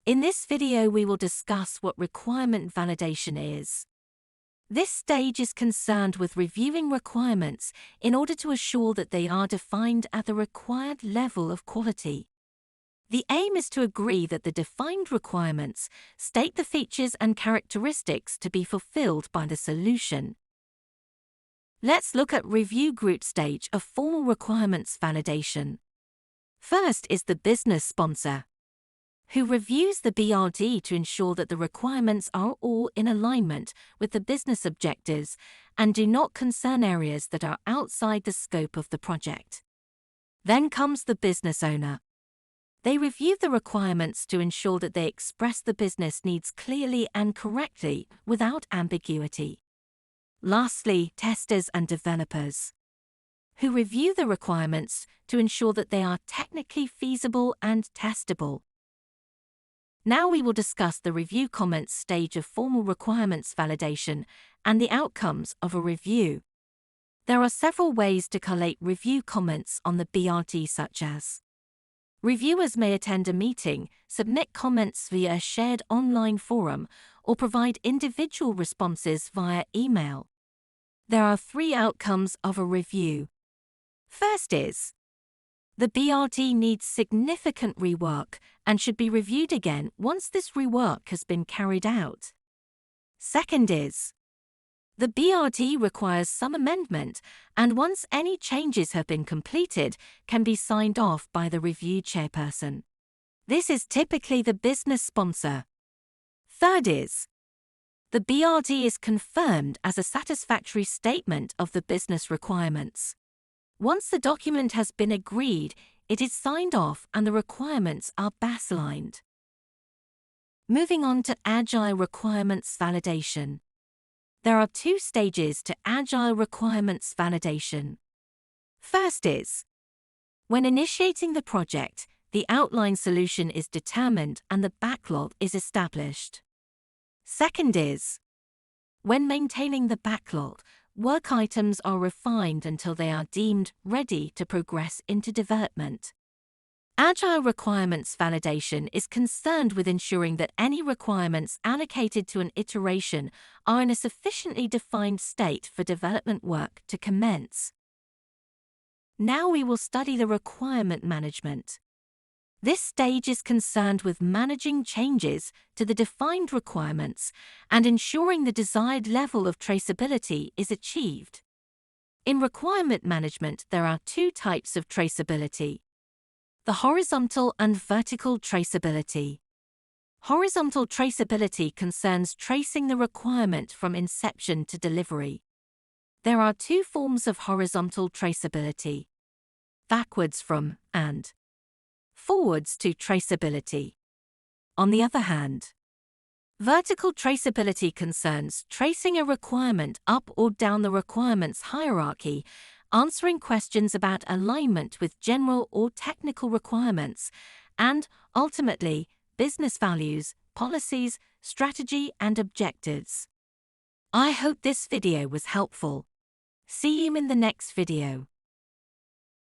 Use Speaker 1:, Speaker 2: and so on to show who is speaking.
Speaker 1: In this video, we will discuss what requirement validation is. This stage is concerned with reviewing requirements in order to assure that they are defined at the required level of quality. The aim is to agree that the defined requirements state the features and characteristics to be fulfilled by the solution. Let's look at review group stage of formal requirements validation. First is the business sponsor, who reviews the BRD to ensure that the requirements are all in alignment with the business objectives and do not concern areas that are outside the scope of the project. Then comes the business owner. They review the requirements to ensure that they express the business needs clearly and correctly without ambiguity. Lastly, testers and developers, who review the requirements to ensure that they are technically feasible and testable. Now we will discuss the review comments stage of formal requirements validation and the outcomes of a review. There are several ways to collate review comments on the BRD, such as reviewers may attend a meeting, submit comments via a shared online forum, or provide individual responses via email. There are 3 outcomes of a review. First is, the BRD needs significant rework and should be reviewed again once this rework has been carried out. Second is, the BRD requires some amendment and once any changes have been completed, can be signed off by the review chairperson. This is typically the business sponsor. Third is, the BRD is confirmed as a satisfactory statement of the business requirements. Once the document has been agreed, it is signed off and the requirements are baselined. Moving on to Agile requirements validation. There are 2 stages to Agile requirements validation. First is, when initiating the project, the outline solution is determined and the backlog is established. Second is, when maintaining the backlog, work items are refined until they are deemed ready to progress into development. Agile requirements validation is concerned with ensuring that any requirements allocated to an iteration are in a sufficiently defined state for development work to commence. Now we will study the requirement management. This stage is concerned with managing changes to the defined requirements and ensuring the desired level of traceability is achieved. In requirement management, there are 2 types of traceability: the horizontal and vertical traceability. Horizontal traceability concerns tracing the requirement from inception to delivery. There are 2 forms of horizontal traceability: backwards from and forwards to traceability. On the other hand, vertical traceability concerns tracing a requirement up or down the requirements hierarchy, answering questions about alignment with general or technical requirements, and, ultimately, business values, policies, strategy, and objectives. I hope this video was helpful. See you in the next video.